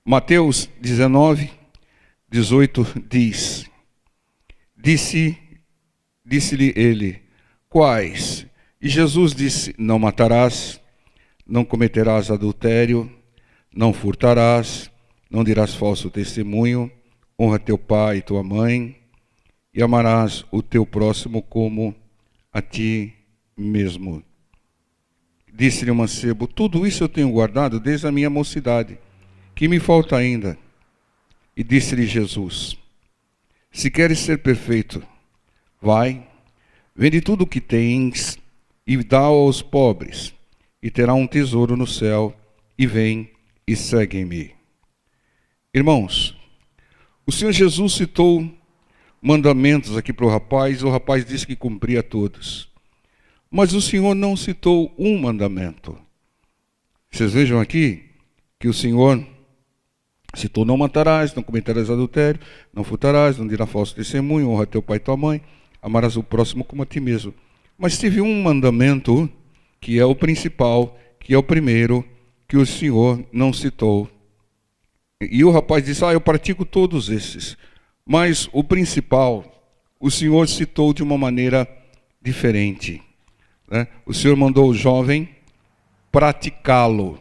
Mateus 19, 18 diz: Disse-lhe ele, quais? E Jesus disse, não matarás, não cometerás adultério, não furtarás, não dirás falso testemunho, honra teu pai e tua mãe, e amarás o teu próximo como a ti mesmo. Disse-lhe o mancebo, tudo isso eu tenho guardado desde a minha mocidade, que me falta ainda? E disse-lhe Jesus, se queres ser perfeito, vai, vende tudo o que tens e dá aos pobres, e terá um tesouro no céu, e vem e segue-me. Irmãos, o Senhor Jesus citou mandamentos aqui para o rapaz disse que cumpria todos. Mas o Senhor não citou um mandamento. Vocês vejam aqui que o Senhor citou não matarás, não cometerás adultério, não furtarás, não dirás falso testemunho, honra teu pai e tua mãe, amarás o próximo como a ti mesmo. Mas teve um mandamento que é o principal, que é o primeiro, que o Senhor não citou. E o rapaz disse, eu pratico todos esses. Mas o principal, o Senhor citou de uma maneira diferente. Né? O Senhor mandou o jovem praticá-lo.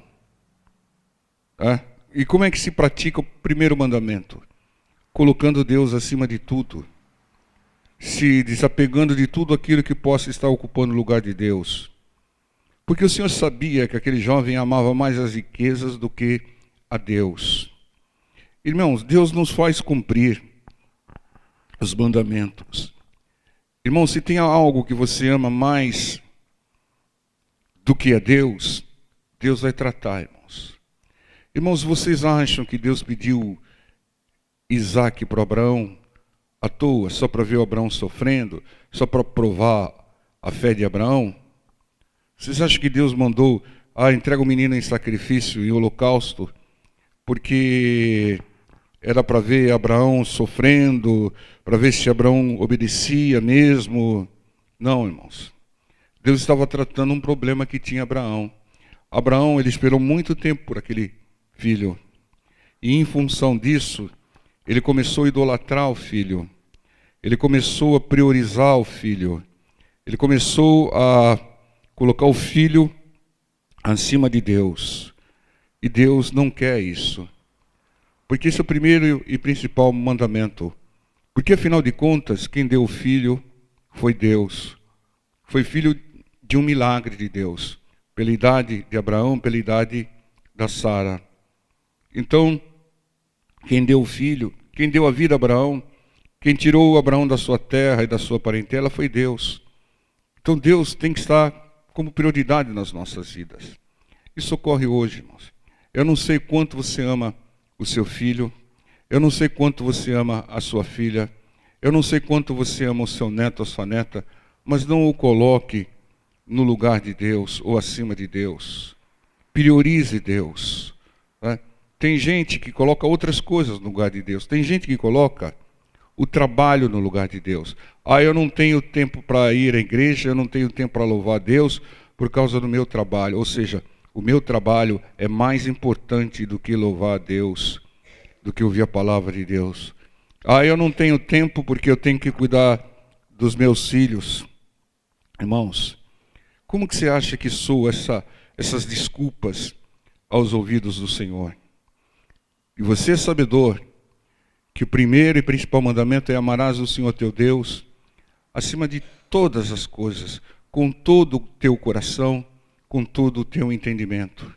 E como é que se pratica o primeiro mandamento? Colocando Deus acima de tudo. Se desapegando de tudo aquilo que possa estar ocupando o lugar de Deus. Porque o Senhor sabia que aquele jovem amava mais as riquezas do que a Deus. Irmãos, Deus nos faz cumprir os mandamentos. Irmãos, se tem algo que você ama mais do que a Deus, Deus vai tratar, irmãos. Irmãos, vocês acham que Deus pediu Isaac para Abraão à toa, só para ver o Abraão sofrendo, só para provar a fé de Abraão? Vocês acham que Deus mandou, entrega o menino em sacrifício, em holocausto, porque era para ver Abraão sofrendo, para ver se Abraão obedecia mesmo? Não, irmãos. Deus estava tratando um problema que tinha Abraão. Abraão, ele esperou muito tempo por aquele filho. E em função disso, ele começou a idolatrar o filho. Ele começou a priorizar o filho. Ele começou a colocar o filho acima de Deus. E Deus não quer isso. Porque esse é o primeiro e principal mandamento. Porque, afinal de contas, quem deu o filho foi Deus. Foi filho de um milagre de Deus. Pela idade de Abraão, pela idade da Sara. Então, quem deu o filho, quem deu a vida a Abraão, quem tirou Abraão da sua terra e da sua parentela foi Deus. Então, Deus tem que estar como prioridade nas nossas vidas. Isso ocorre hoje, irmãos. Eu não sei quanto você ama o seu filho, eu não sei quanto você ama a sua filha, eu não sei quanto você ama o seu neto, a sua neta, mas não o coloque no lugar de Deus ou acima de Deus. Priorize Deus. Né? Tem gente que coloca outras coisas no lugar de Deus, tem gente que coloca o trabalho no lugar de Deus. Eu não tenho tempo para ir à igreja, eu não tenho tempo para louvar a Deus por causa do meu trabalho. Ou seja, o meu trabalho é mais importante do que louvar a Deus, do que ouvir a palavra de Deus. Eu não tenho tempo porque eu tenho que cuidar dos meus filhos. Irmãos, como que você acha que soa essas desculpas aos ouvidos do Senhor? E você é sabedor que o primeiro e principal mandamento é amarás o Senhor teu Deus acima de todas as coisas, com todo o teu coração, com todo o teu entendimento.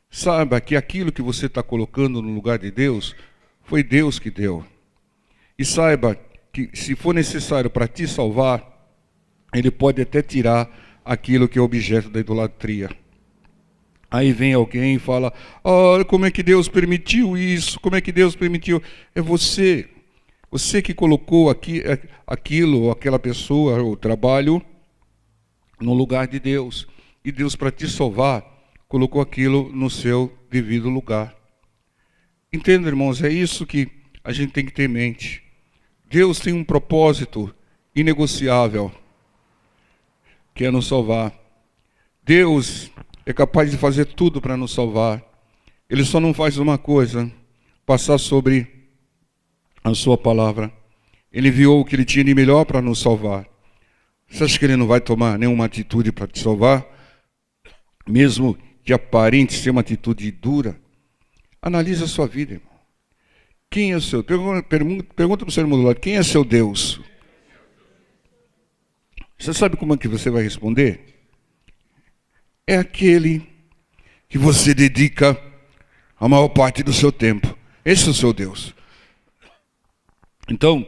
Saiba que aquilo que você está colocando no lugar de Deus, foi Deus que deu. E saiba que se for necessário para te salvar, Ele pode até tirar aquilo que é objeto da idolatria. Aí vem alguém e fala, como é que Deus permitiu isso? Como é que Deus permitiu? É você. Você que colocou aquilo, aquela pessoa, o trabalho, no lugar de Deus. E Deus, para te salvar, colocou aquilo no seu devido lugar. Entenda, irmãos, é isso que a gente tem que ter em mente. Deus tem um propósito inegociável, que é nos salvar. Deus é capaz de fazer tudo para nos salvar. Ele só não faz uma coisa. passar sobre a sua palavra. Ele enviou o que ele tinha de melhor para nos salvar. Você acha que ele não vai tomar nenhuma atitude para te salvar? Mesmo que aparente ser uma atitude dura? Analise a sua vida, irmão. Quem é o seu? Pergunta para o seu irmão do lado, quem é seu Deus? Você sabe como é que você vai responder? É aquele que você dedica a maior parte do seu tempo. Esse é o seu Deus. Então,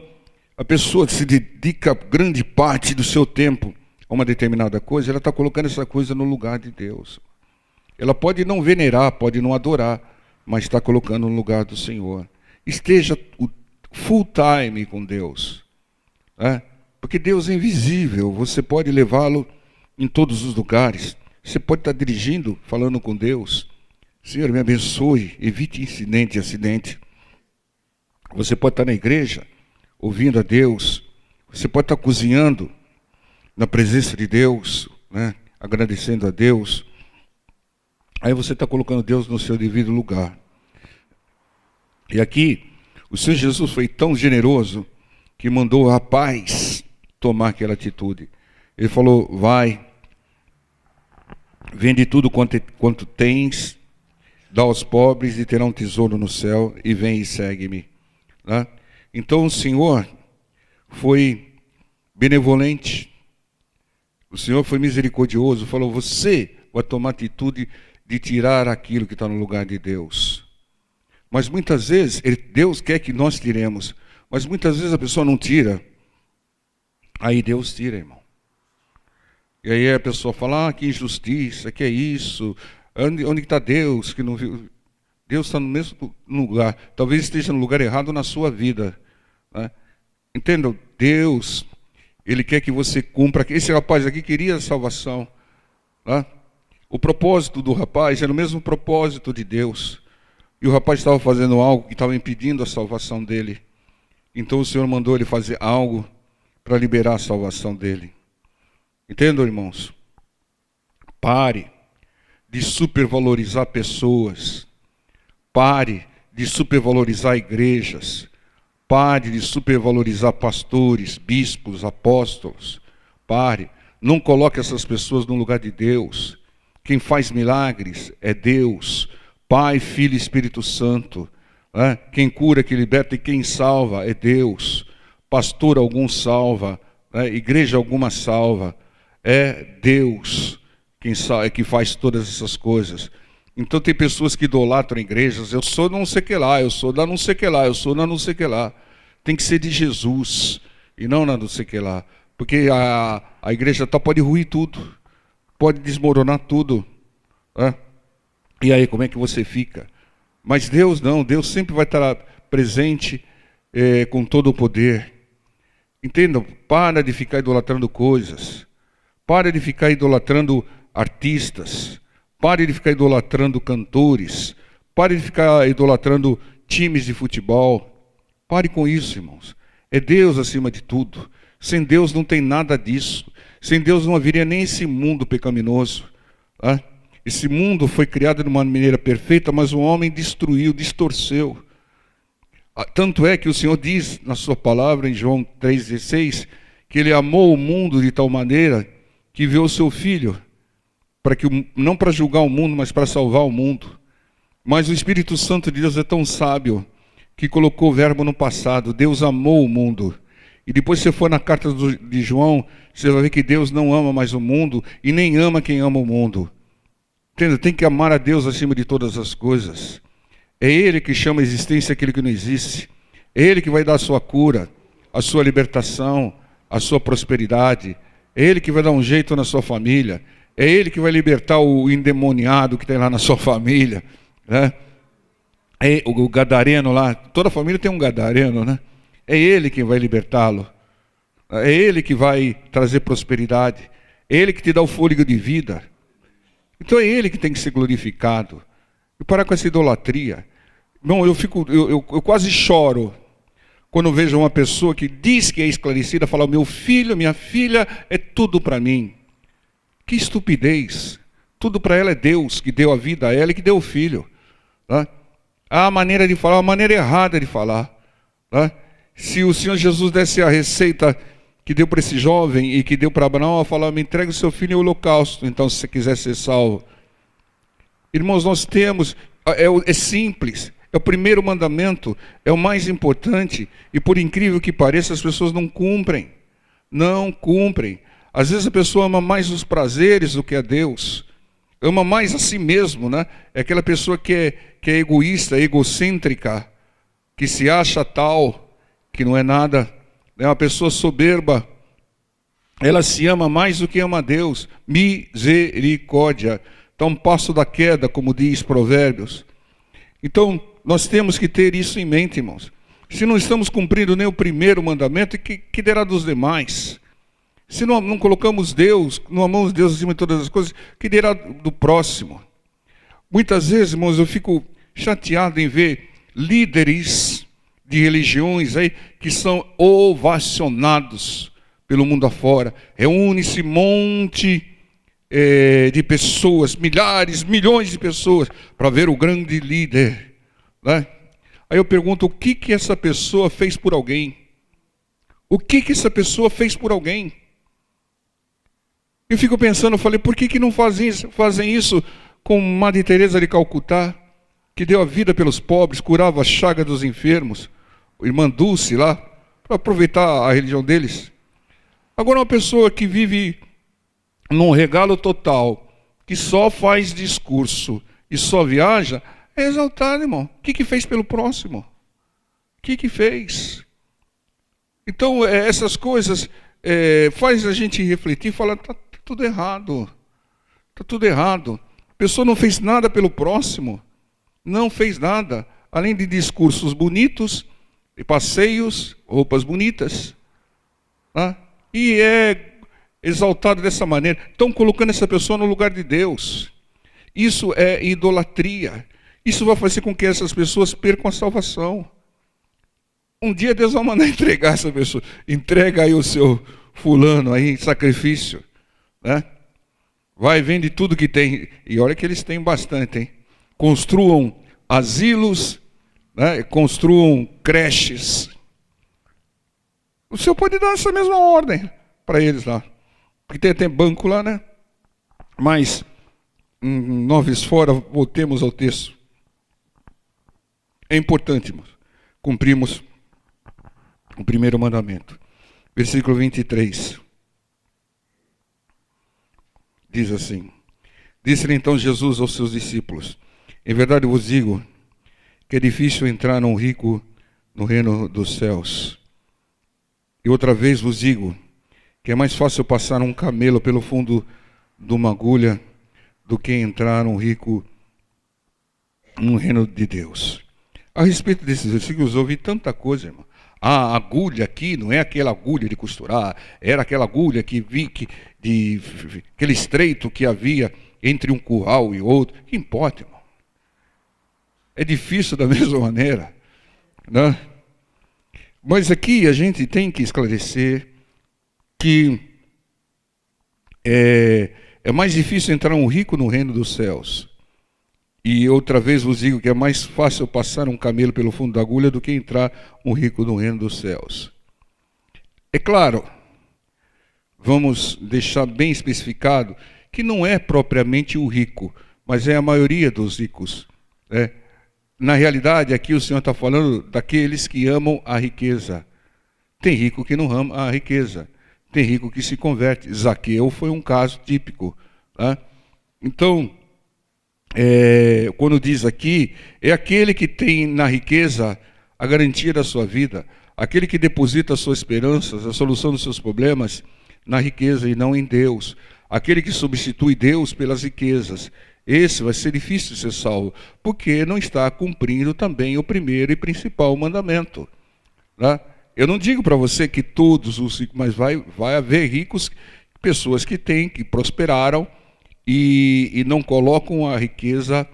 a pessoa que se dedica grande parte do seu tempo a uma determinada coisa, ela está colocando essa coisa no lugar de Deus. Ela pode não venerar, pode não adorar, mas está colocando no lugar do Senhor. Esteja full time com Deus. Né? Porque Deus é invisível, você pode levá-lo em todos os lugares. Você pode estar dirigindo, falando com Deus. Senhor, me abençoe, evite incidente e acidente. Você pode estar na igreja, ouvindo a Deus. Você pode estar cozinhando na presença de Deus, né? Agradecendo a Deus. Aí você está colocando Deus no seu devido lugar. E aqui, o Senhor Jesus foi tão generoso que mandou o rapaz tomar aquela atitude. Ele falou, vai, vende tudo quanto tens, dá aos pobres e terá um tesouro no céu, e vem e segue-me. Né? Então o Senhor foi benevolente, o Senhor foi misericordioso, falou, você vai tomar atitude de tirar aquilo que está no lugar de Deus. Mas muitas vezes, Deus quer que nós tiremos, mas muitas vezes a pessoa não tira, aí Deus tira, irmão. E aí a pessoa fala, que injustiça, que é isso, onde está Deus que não viu? Deus está no mesmo lugar, talvez esteja no lugar errado na sua vida. Né? Entendam, Deus, Ele quer que você cumpra. Esse rapaz aqui queria a salvação. Né? O propósito do rapaz era o mesmo propósito de Deus. E o rapaz estava fazendo algo que estava impedindo a salvação dele. Então o Senhor mandou ele fazer algo para liberar a salvação dele. Entendam, irmãos? Pare de supervalorizar pessoas. Pare de supervalorizar igrejas. Pare de supervalorizar pastores, bispos, apóstolos. Pare. Não coloque essas pessoas no lugar de Deus. Quem faz milagres é Deus. Pai, Filho e Espírito Santo. Né? Quem cura, que liberta e quem salva é Deus. Pastor algum salva. Né? Igreja alguma salva. É Deus que faz todas essas coisas. Então tem pessoas que idolatram igrejas. Eu sou não sei que lá, eu sou da não sei que lá, eu sou da não sei que lá. Tem que ser de Jesus e não na não sei que lá. Porque a igreja pode ruir tudo. Pode desmoronar tudo. Né? E aí como é que você fica? Mas Deus não, Deus sempre vai estar presente com todo o poder. Entendam, para de ficar idolatrando coisas. Pare de ficar idolatrando artistas. Pare de ficar idolatrando cantores. Pare de ficar idolatrando times de futebol. Pare com isso, irmãos. É Deus acima de tudo. Sem Deus não tem nada disso. Sem Deus não haveria nem esse mundo pecaminoso. Tá? Esse mundo foi criado de uma maneira perfeita, mas o homem destruiu, distorceu. Tanto é que o Senhor diz na sua palavra, em João 3,16, que Ele amou o mundo de tal maneira que enviou o seu Filho, não para julgar o mundo, mas para salvar o mundo. Mas o Espírito Santo de Deus é tão sábio que colocou o verbo no passado. Deus amou o mundo. E depois você for na carta de João, você vai ver que Deus não ama mais o mundo e nem ama quem ama o mundo. Entende? Tem que amar a Deus acima de todas as coisas. É Ele que chama a existência aquilo que não existe. É Ele que vai dar a sua cura, a sua libertação, a sua prosperidade. É Ele que vai dar um jeito na sua família. É Ele que vai libertar o endemoniado que tem lá na sua família. Né? É o gadareno lá. Toda família tem um gadareno, né? É Ele quem vai libertá-lo. É Ele que vai trazer prosperidade. É Ele que te dá o fôlego de vida. Então é Ele que tem que ser glorificado. E parar com essa idolatria. Não, eu quase choro quando vejo uma pessoa que diz que é esclarecida, falar, meu filho, minha filha, é tudo para mim. Que estupidez. Tudo para ela é Deus que deu a vida a ela e que deu o filho. Tá? Há a maneira de falar, a maneira errada de falar. Né? Se o Senhor Jesus desse a receita que deu para esse jovem e que deu para Abraão, falar: me entregue o seu filho em holocausto, então, se você quiser ser salvo. Irmãos, nós temos, é simples, é o primeiro mandamento, é o mais importante, e por incrível que pareça, as pessoas não cumprem. Não cumprem. Às vezes a pessoa ama mais os prazeres do que a Deus, ama mais a si mesmo, né? É aquela pessoa que é egoísta, egocêntrica, que se acha tal, que não é nada, é uma pessoa soberba. Ela se ama mais do que ama a Deus. Misericórdia. Está um passo da queda, como diz Provérbios. Então, nós temos que ter isso em mente, irmãos. Se não estamos cumprindo nem o primeiro mandamento, que derá dos demais? Se não colocamos Deus, não amamos Deus acima de todas as coisas, que dirá do próximo? Muitas vezes, irmãos, eu fico chateado em ver líderes de religiões aí que são ovacionados pelo mundo afora. Reúne-se monte de pessoas, milhares, milhões de pessoas, para ver o grande líder. Né? Aí eu pergunto, o que essa pessoa fez por alguém? O que essa pessoa fez por alguém? Eu fico pensando, eu falei, por que não fazem isso com Madre Teresa de Calcutá, que deu a vida pelos pobres, curava a chaga dos enfermos, irmã Dulce lá, para aproveitar a religião deles. Agora uma pessoa que vive num regalo total, que só faz discurso e só viaja, é exaltado, irmão. O que fez pelo próximo? O que fez? Então, essas coisas faz a gente refletir e falar, está tudo errado. Está tudo errado. A pessoa não fez nada pelo próximo. Não fez nada. Além de discursos bonitos, de passeios, roupas bonitas. Tá? E é exaltado dessa maneira. Estão colocando essa pessoa no lugar de Deus. Isso é idolatria. Isso vai fazer com que essas pessoas percam a salvação. Um dia Deus vai mandar entregar essa pessoa. Entrega aí o seu fulano aí em sacrifício. Né? Vai, vende tudo que tem. E olha que eles têm bastante, hein? Construam asilos, né? Construam creches. O Senhor pode dar essa mesma ordem para eles lá. Porque tem banco lá, né? Mas, nós fora, voltemos ao texto. É importante, irmãos, cumprimos o primeiro mandamento. Versículo 23. Diz assim: disse-lhe então Jesus aos seus discípulos: em verdade vos digo que é difícil entrar um rico no reino dos céus. E outra vez vos digo que é mais fácil passar um camelo pelo fundo de uma agulha do que entrar um rico no reino de Deus. A respeito desses versículos, eu ouvi tanta coisa, irmão. A agulha aqui não é aquela agulha de costurar, era aquela agulha aquele estreito que havia entre um curral e outro. Que importa, irmão? É difícil da mesma maneira, né? Mas aqui a gente tem que esclarecer que é mais difícil entrar um rico no reino dos céus. E outra vez vos digo que é mais fácil passar um camelo pelo fundo da agulha do que entrar um rico no reino dos céus. É claro, vamos deixar bem especificado que não é propriamente o rico, mas é a maioria dos ricos. Né? Na realidade, aqui o Senhor está falando daqueles que amam a riqueza. Tem rico que não ama a riqueza. Tem rico que se converte. Zaqueu foi um caso típico. Tá? Então, quando diz aqui, é aquele que tem na riqueza a garantia da sua vida, aquele que deposita as suas esperanças, a solução dos seus problemas na riqueza e não em Deus, aquele que substitui Deus pelas riquezas. Esse vai ser difícil ser salvo, porque não está cumprindo também o primeiro e principal mandamento. Né? Eu não digo para você que todos os ricos, mas vai haver ricos, pessoas que têm, que prosperaram, e não colocam a riqueza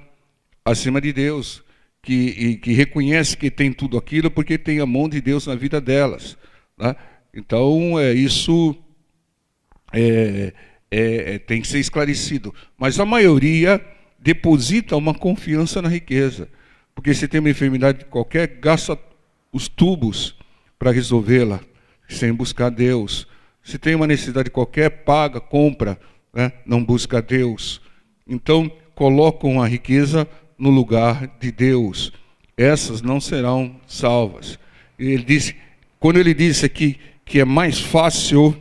acima de Deus, que reconhece que tem tudo aquilo porque tem a mão de Deus na vida delas. Né? Então, isso tem que ser esclarecido. Mas a maioria deposita uma confiança na riqueza. Porque se tem uma enfermidade qualquer, gasta os tubos para resolvê-la, sem buscar Deus. Se tem uma necessidade qualquer, paga, compra, né? Não busca Deus. Então, colocam a riqueza no lugar de Deus. Essas não serão salvas. Ele disse, quando ele disse aqui que é mais fácil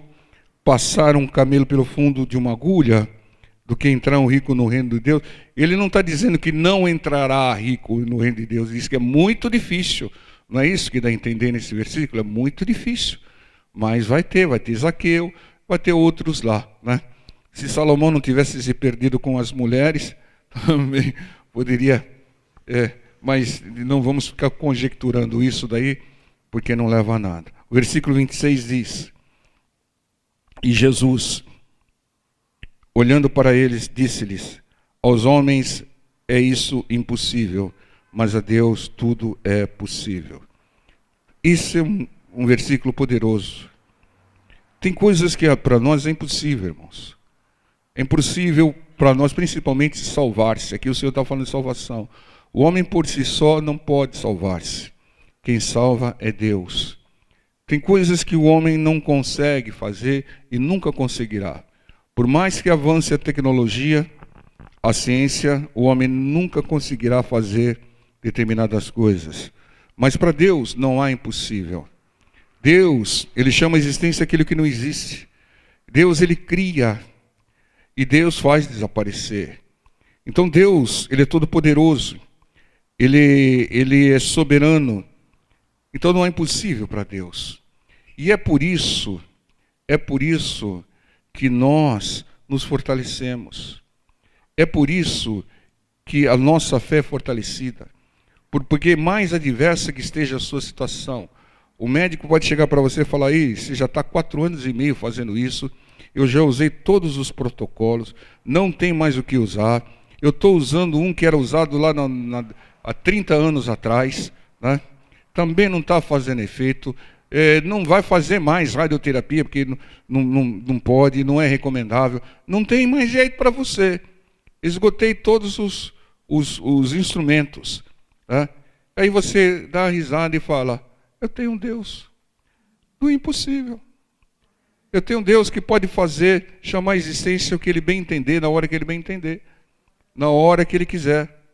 passar um camelo pelo fundo de uma agulha do que entrar um rico no reino de Deus, ele não está dizendo que não entrará rico no reino de Deus. Ele diz que é muito difícil. Não é isso que dá a entender nesse versículo? É muito difícil. Mas vai ter Zaqueu, vai ter outros lá, né? Se Salomão não tivesse se perdido com as mulheres, também poderia... mas não vamos ficar conjecturando isso daí, porque não leva a nada. O versículo 26 diz: E Jesus, olhando para eles, disse-lhes: Aos homens é isso impossível, mas a Deus tudo é possível. Isso é um versículo poderoso. Tem coisas que para nós é impossível, irmãos. É impossível para nós, principalmente, salvar-se. Aqui o Senhor está falando de salvação. O homem por si só não pode salvar-se. Quem salva é Deus. Tem coisas que o homem não consegue fazer e nunca conseguirá. Por mais que avance a tecnologia, a ciência, o homem nunca conseguirá fazer determinadas coisas. Mas para Deus não há impossível. Deus, Ele chama a existência aquilo que não existe. Deus, Ele cria. E Deus faz desaparecer. Então Deus, Ele é todo poderoso. Ele é soberano. Então não é impossível para Deus. E é por isso que nós nos fortalecemos. É por isso que a nossa fé é fortalecida. Porque mais adversa que esteja a sua situação, o médico pode chegar para você e falar: você já está 4 anos e meio fazendo isso, eu já usei todos os protocolos, não tem mais o que usar, eu estou usando um que era usado lá há 30 anos atrás, né? Também não está fazendo efeito, não vai fazer mais radioterapia, porque não pode, não é recomendável, não tem mais jeito para você. Esgotei todos os instrumentos. Né? Aí você dá uma risada e fala: eu tenho um Deus do impossível. Eu tenho um Deus que pode fazer, chamar a existência o que Ele bem entender, na hora que Ele bem entender, na hora que Ele quiser.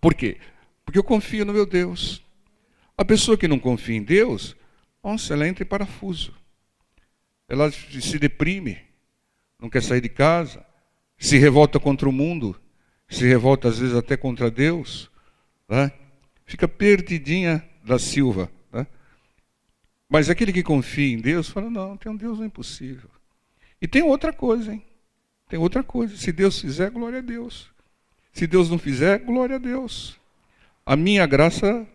Por quê? Porque eu confio no meu Deus. A pessoa que não confia em Deus, nossa, ela entra em parafuso. Ela se deprime, não quer sair de casa, se revolta contra o mundo, se revolta às vezes até contra Deus, né? Fica perdidinha da Silva. Né? Mas aquele que confia em Deus fala: não, tem um Deus impossível. E tem outra coisa, hein? Tem outra coisa. Se Deus fizer, glória a Deus. Se Deus não fizer, glória a Deus. A minha graça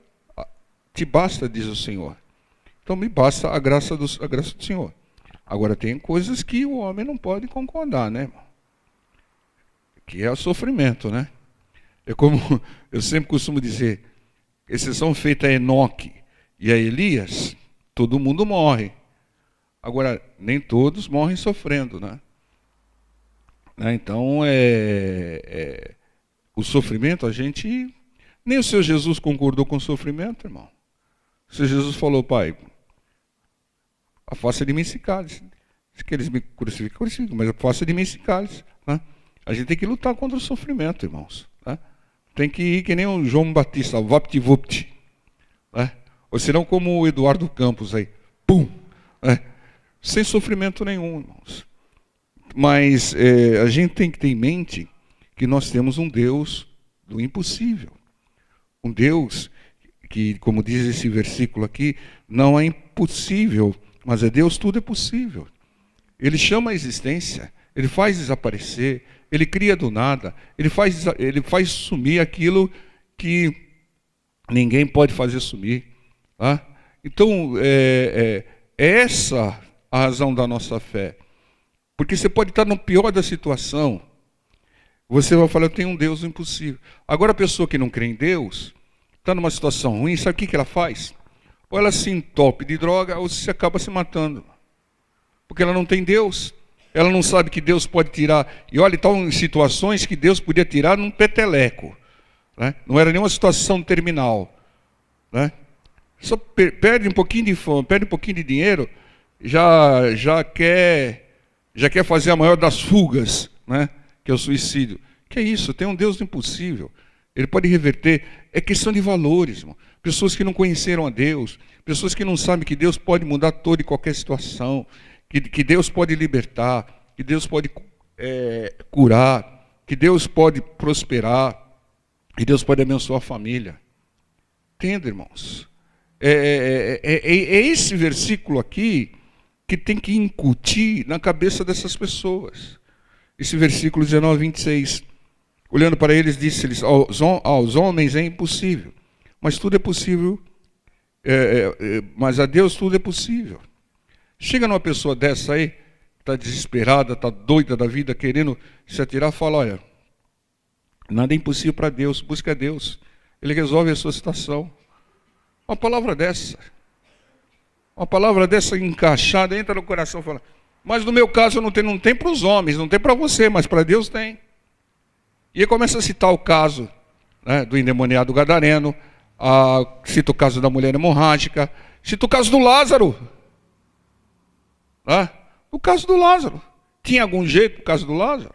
te basta, diz o Senhor. Então me basta a graça do Senhor. Agora tem coisas que o homem não pode concordar, né, irmão? Que é o sofrimento, né? É como eu sempre costumo dizer, exceção feita a Enoque e a Elias, todo mundo morre. Agora, nem todos morrem sofrendo, né? Então, o sofrimento, a gente... Nem o Senhor Jesus concordou com o sofrimento, irmão. O Senhor Jesus falou: Pai, afasta de mim esse cálice. Se eles me crucificam, mas afasta de mim esse cálice. Né? A gente tem que lutar contra o sofrimento, irmãos. Né? Tem que ir que nem o João Batista, vapt-vupt. Né? Ou senão como o Eduardo Campos aí. Pum! Né? Sem sofrimento nenhum, irmãos. Mas a gente tem que ter em mente que nós temos um Deus do impossível. Um Deus que, como diz esse versículo aqui, não é impossível, mas é Deus, tudo é possível. Ele chama a existência, Ele faz desaparecer, Ele cria do nada, Ele faz sumir aquilo que ninguém pode fazer sumir. Tá? Então, é essa a razão da nossa fé. Porque você pode estar no pior da situação, você vai falar: eu tenho um Deus impossível. Agora a pessoa que não crê em Deus, está numa situação ruim, sabe o que ela faz? Ou ela se entope de droga, ou se acaba se matando. Porque ela não tem Deus. Ela não sabe que Deus pode tirar. E olha, estão em situações que Deus podia tirar num peteleco. né? Não era nenhuma situação terminal, né? Só perde um pouquinho de fome, perde um pouquinho de dinheiro, já quer fazer a maior das fugas, né? Que é o suicídio. Que é isso? Tem um Deus do impossível. Ele pode reverter. É questão de valores, irmão. Pessoas que não conheceram a Deus, pessoas que não sabem que Deus pode mudar toda e qualquer situação, que Deus pode libertar, que Deus pode curar, que Deus pode prosperar, que Deus pode abençoar a família. Entenda, irmãos? É esse versículo aqui que tem que incutir na cabeça dessas pessoas. Esse versículo 19, 26. Olhando para eles, disse-lhes, aos homens é impossível, mas tudo é possível, mas a Deus tudo é possível. Chega numa pessoa dessa aí, está desesperada, está doida da vida, querendo se atirar, fala, olha, nada é impossível para Deus, busca Deus, Ele resolve a sua situação. Uma palavra dessa encaixada, entra no coração e fala, mas no meu caso não tem para os homens, não tem para você, mas para Deus tem. E aí começa a citar o caso, né, do endemoniado gadareno, cita o caso da mulher hemorrágica, cita o caso do Lázaro. Né? O caso do Lázaro. Tinha algum jeito o caso do Lázaro?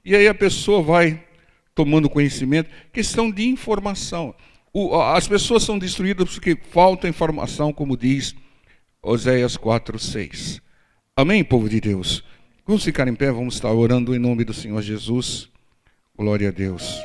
E aí a pessoa vai tomando conhecimento, questão de informação. As pessoas são destruídas porque falta informação, como diz Oséias 4:6. Amém, povo de Deus? Vamos ficar em pé, vamos estar orando em nome do Senhor Jesus. Glória a Deus.